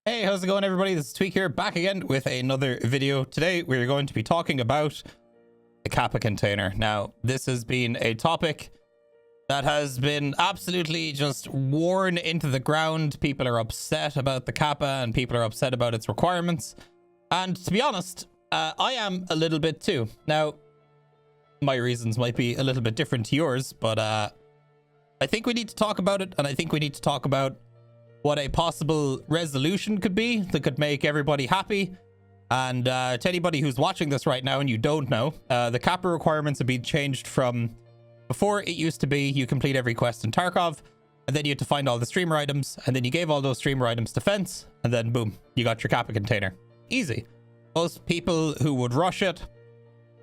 Hey, how's it going, everybody? This is TweaK here, back again with another video. Today, we're going to be talking about the Kappa Container. Now, this has been a topic that has been absolutely just worn into the ground. People are upset about the Kappa, and people are upset about its requirements. And to be honest, I am a little bit too. Now, my reasons might be a little bit different to yours, but I think we need to talk about it, and I think we need to talk about what a possible resolution could be that could make everybody happy. And to anybody who's watching this right now and you don't know, the Kappa requirements have been changed from before. It used to be you complete every quest in Tarkov, and then you had to find all the streamer items, and then you gave all those streamer items to Fence, and then boom, you got your Kappa container. Easy. Most people who would rush it,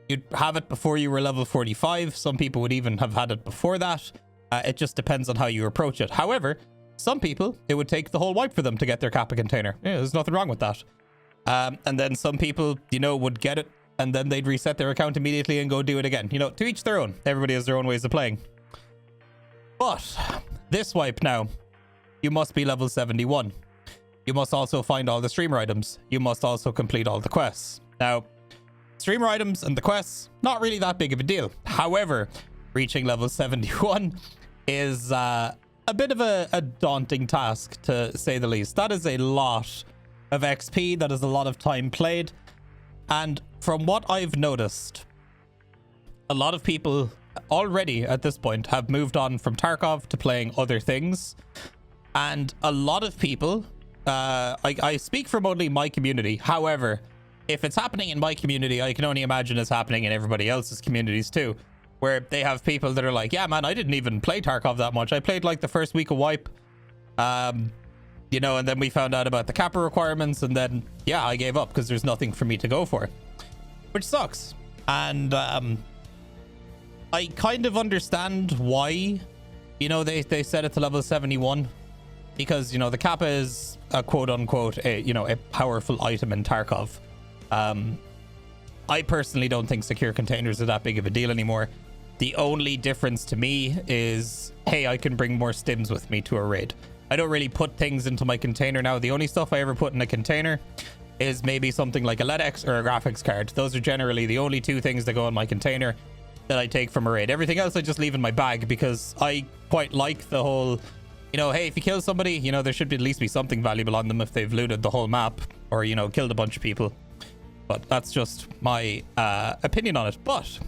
you'd have it before you were level 45. Some people would even have had it before that. It just depends on how you approach it. However, some people, it would take the whole wipe for them to get their Kappa container. Yeah, there's nothing wrong with that. And then some people, you know, would get it, and then they'd reset their account immediately and go do it again. You know, to each their own. Everybody has their own ways of playing. But this wipe now, you must be level 71. You must also find all the streamer items. You must also complete all the quests. Now, streamer items and the quests, not really that big of a deal. However, reaching level 71 is a bit of a daunting task, to say the least. That is a lot of XP. That is a lot of time played. And from what I've noticed, a lot of people already at this point have moved on from Tarkov to playing other things. And a lot of people, I speak from only my community. However, if it's happening in my community, I can only imagine it's happening in everybody else's communities too, where they have people that are like, yeah, man, I didn't even play Tarkov that much. I played like the first week of wipe, you know, and then we found out about the Kappa requirements, and then, yeah, I gave up because there's nothing for me to go for, which sucks. And I kind of understand why, you know, they set it to level 71, because, you know, the Kappa is a quote unquote, a powerful item in Tarkov. I personally don't think secure containers are that big of a deal anymore. The only difference to me is, hey, I can bring more stims with me to a raid. I don't really put things into my container now. The only stuff I ever put in a container is maybe something like a LEDX or a graphics card. Those are generally the only two things that go in my container that I take from a raid. Everything else I just leave in my bag, because I quite like the whole, you know, hey, if you kill somebody, you know, there should at least be something valuable on them if they've looted the whole map or, you know, killed a bunch of people. But that's just my opinion on it. But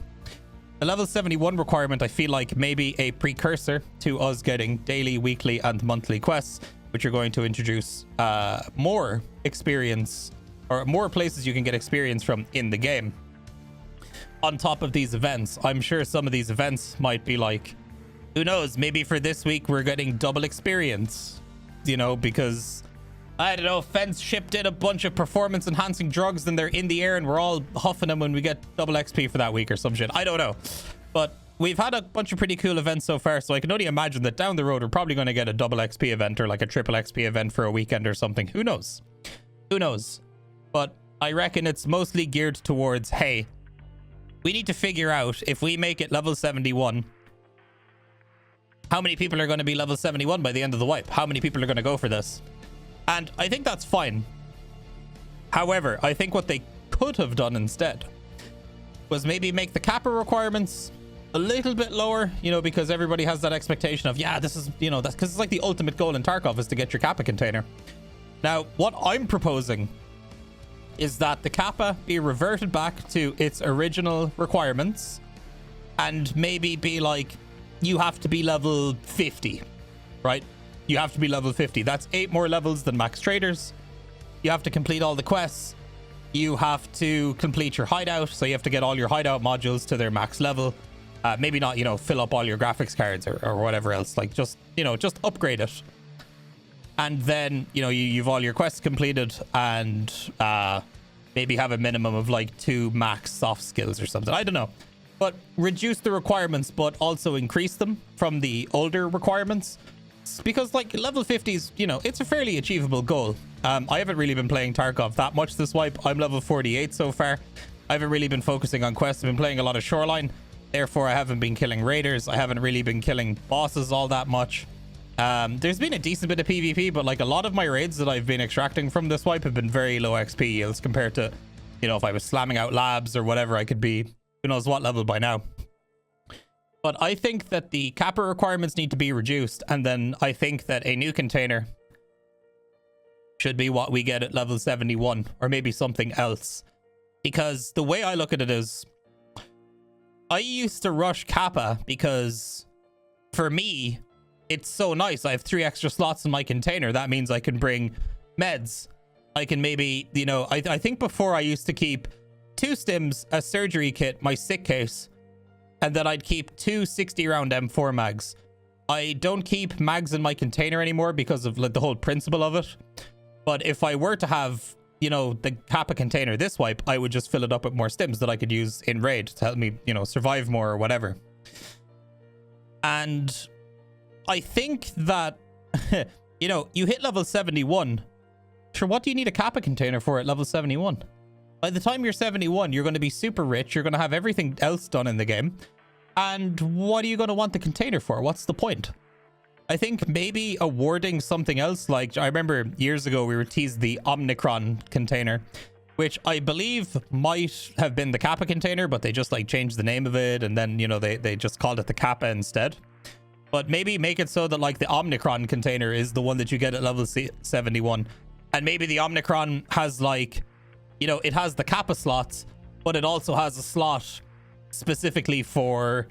the level 71 requirement, I feel like maybe a precursor to us getting daily, weekly, and monthly quests, which are going to introduce more experience, or more places you can get experience from in the game. On top of these events, I'm sure some of these events might be like, who knows, maybe for this week we're getting double experience, you know, because I don't know, Fence shipped in a bunch of performance enhancing drugs, and they're in the air and we're all huffing them when we get double XP for that week or some shit. I don't know. But we've had a bunch of pretty cool events so far, so I can only imagine that down the road we're probably going to get a double XP event or like a triple XP event for a weekend or something. Who knows? Who knows? But I reckon it's mostly geared towards, hey, we need to figure out, if we make it level 71, how many people are going to be level 71 by the end of the wipe? How many people are going to go for this? And I think that's fine. However, I think what they could have done instead was maybe make the Kappa requirements a little bit lower, you know, because everybody has that expectation of, yeah, this is, you know, that's because it's like the ultimate goal in Tarkov is to get your Kappa container. Now, what I'm proposing is that the Kappa be reverted back to its original requirements, and maybe be like, you have to be level 50, right? You have to be level 50. That's 8 more levels than max traders. You have to complete all the quests. You have to complete your hideout. So you have to get all your hideout modules to their max level. Maybe not, you know, fill up all your graphics cards or whatever else. Like, just, you know, just upgrade it. And then, you know, you've all your quests completed, and maybe have a minimum of like 2 max soft skills or something. I don't know. But reduce the requirements, but also increase them from the older requirements. Because like level 50s, you know, it's a fairly achievable goal. I haven't really been playing Tarkov that much this wipe. I'm level 48 so far. I haven't really been focusing on quests. I've been playing a lot of Shoreline. Therefore, I haven't been killing raiders. I haven't really been killing bosses all that much. There's been a decent bit of PvP, but like a lot of my raids that I've been extracting from this wipe have been very low XP yields compared to, you know, if I was slamming out labs or whatever, I could be who knows what level by now. But I think that the Kappa requirements need to be reduced, and then I think that a new container should be what we get at level 71, or maybe something else. Because the way I look at it is, I used to rush Kappa because for me, it's so nice. I have 3 extra slots in my container. That means I can bring meds. I can maybe, you know, I think before I used to keep 2 stims, a surgery kit, my sick case, and then I'd keep 2 60 round M4 mags. I don't keep mags in my container anymore because of like the whole principle of it. But if I were to have, you know, the Kappa container this wipe, I would just fill it up with more stims that I could use in raid to help me, you know, survive more or whatever. And I think that, you know, you hit level 71. Sure, what do you need a Kappa container for at level 71? By the time you're 71, you're going to be super rich. You're going to have everything else done in the game. And what are you going to want the container for? What's the point? I think maybe awarding something else. Like, I remember years ago, we were teased the Omnicron container, which I believe might have been the Kappa container, but they just like changed the name of it. And then, you know, they just called it the Kappa instead. But maybe make it so that like the Omnicron container is the one that you get at level 71. And maybe the Omnicron has like, you know, it has the Kappa slots, but it also has a slot specifically for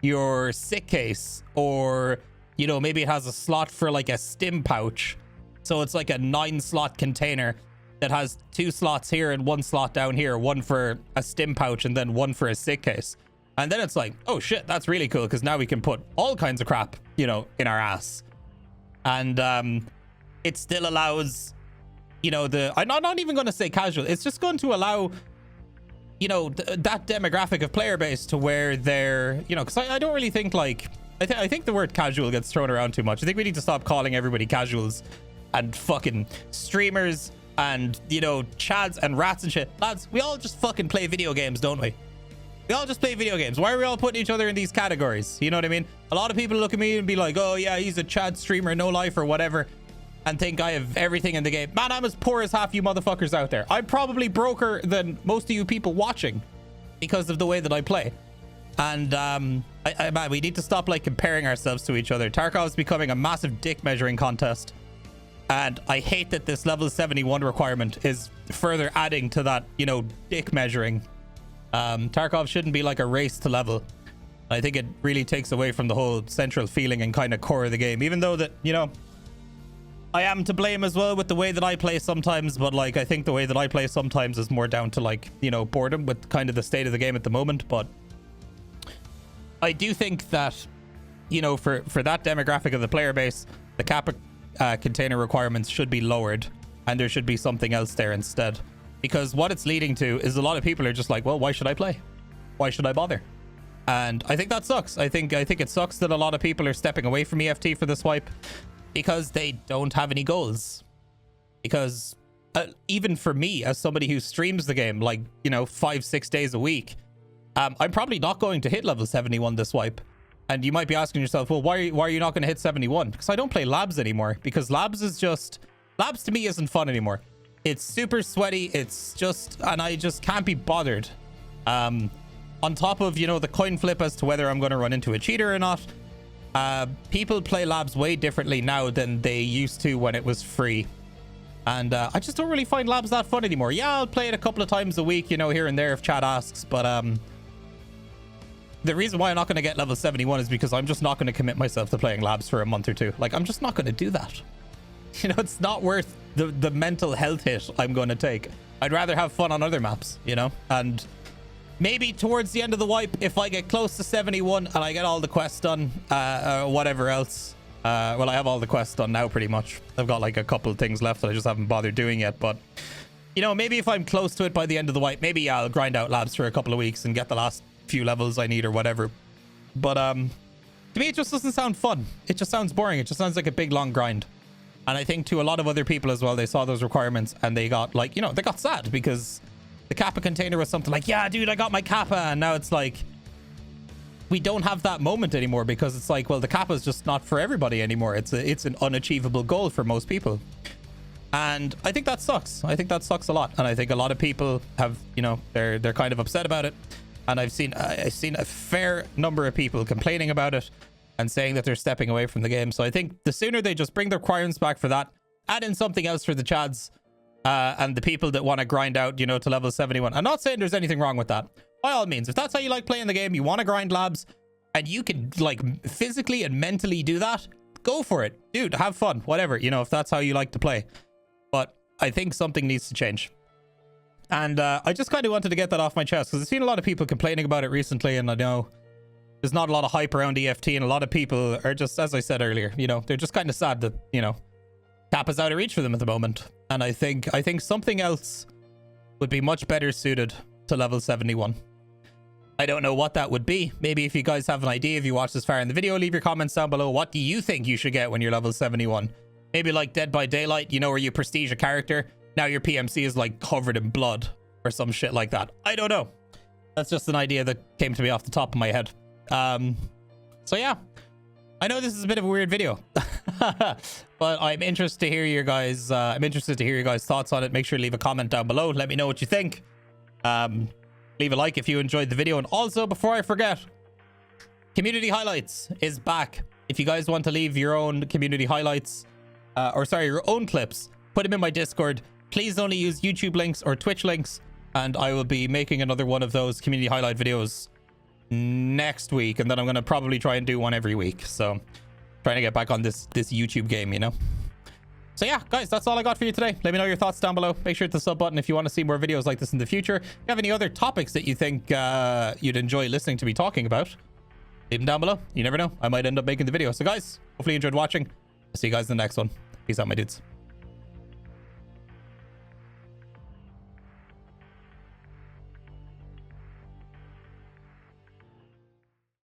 your sick case, or, you know, maybe it has a slot for like a stim pouch. So it's like a 9 slot container that has 2 slots here and 1 slot down here, 1 for a stim pouch and then 1 for a sick case. And then it's like, oh shit, that's really cool, because now we can put all kinds of crap, you know, in our ass. And it still allows, you know, I'm not even going to say casual. It's just going to allow, you know, that demographic of player base to where they're, you know, because I don't really think like, I think the word casual gets thrown around too much. I think we need to stop calling everybody casuals and fucking streamers and, you know, chads and rats and shit. Lads, we all just fucking play video games, don't we? We all just play video games. Why are we all putting each other in these categories? You know what I mean? A lot of people look at me and be like, oh yeah, he's a Chad streamer, no life or whatever, and think I have everything in the game. Man, I'm as poor as half you motherfuckers out there. I'm probably broker than most of you people watching because of the way that I play. And man, we need to stop like comparing ourselves to each other. Tarkov is becoming a massive dick measuring contest. And I hate that this level 71 requirement is further adding to that, you know, dick measuring. Tarkov shouldn't be like a race to level. I think it really takes away from the whole central feeling and kind of core of the game, even though that, you know, I am to blame as well with the way that I play sometimes, but like I think the way that I play sometimes is more down to like, you know, boredom with kind of the state of the game at the moment. But I do think that, you know, for that demographic of the player base, the Kappa container requirements should be lowered, and there should be something else there instead. Because what it's leading to is a lot of people are just like, well, why should I play? Why should I bother? And I think that sucks. I think it sucks that a lot of people are stepping away from EFT for this wipe because they don't have any goals. Because even for me, as somebody who streams the game, like, you know, 5-6 days a week, I'm probably not going to hit level 71 this wipe. And you might be asking yourself, well, why are you not going to hit 71? Because I don't play labs anymore. Because labs to me isn't fun anymore. It's super sweaty. It's just, and I just can't be bothered. On top of, you know, the coin flip as to whether I'm going to run into a cheater or not. People play labs way differently now than they used to when it was free. And I just don't really find labs that fun anymore. Yeah, I'll play it a couple of times a week, you know, here and there if chat asks. But the reason why I'm not going to get level 71 is because I'm just not going to commit myself to playing labs for a month or two. Like, I'm just not going to do that. You know, it's not worth the mental health hit I'm going to take. I'd rather have fun on other maps, you know? And maybe towards the end of the wipe, if I get close to 71 and I get all the quests done, whatever else. Well, I have all the quests done now, pretty much. I've got like a couple of things left that I just haven't bothered doing yet. But, you know, maybe if I'm close to it by the end of the wipe, maybe I'll grind out labs for a couple of weeks and get the last few levels I need or whatever. But to me, it just doesn't sound fun. It just sounds boring. It just sounds like a big, long grind. And I think to a lot of other people as well, they saw those requirements and they got like, you know, they got sad because the Kappa container was something like, yeah, dude, I got my Kappa. And now it's like, we don't have that moment anymore, because it's like, well, the Kappa is just not for everybody anymore. It's an unachievable goal for most people. And I think that sucks. I think that sucks a lot. And I think a lot of people have, you know, they're kind of upset about it. And I've seen a fair number of people complaining about it and saying that they're stepping away from the game. So I think the sooner they just bring the requirements back for that, add in something else for the chads and the people that want to grind out, you know, to level 71. I'm not saying there's anything wrong with that. By all means, if that's how you like playing the game, you want to grind labs, and you can like physically and mentally do that, go for it. Dude, have fun, whatever, you know, if that's how you like to play. But I think something needs to change. And I just kind of wanted to get that off my chest, because I've seen a lot of people complaining about it recently, and I know there's not a lot of hype around EFT, and a lot of people are just, as I said earlier, you know, they're just kind of sad that, you know, Kappa's out of reach for them at the moment. And I think something else would be much better suited to level 71. I don't know what that would be. Maybe if you guys have an idea, if you watch this far in the video, leave your comments down below. What do you think you should get when you're level 71? Maybe like Dead by Daylight, you know, where you prestige a character. Now your PMC is like covered in blood or some shit like that. I don't know. That's just an idea that came to me off the top of my head. So yeah, I know this is a bit of a weird video, but I'm interested to hear your guys. Thoughts on it. Make sure to leave a comment down below. Let me know what you think. Leave a like if you enjoyed the video. And also, before I forget, community highlights is back. If you guys want to leave your own community highlights, your own clips, put them in my Discord. Please only use YouTube links or Twitch links, and I will be making another one of those community highlight videos next week, and then I'm going to probably try and do one every week. So trying to get back on this YouTube game, you know. So yeah, guys, that's all I got for you today. Let me know your thoughts down below. Make sure to hit the sub button if you want to see more videos like this in the future. If you have any other topics that you think you'd enjoy listening to me talking about, leave them down below. You never know, I might end up making the video. So guys, hopefully you enjoyed watching. I'll see you guys in the next one. Peace out, my dudes.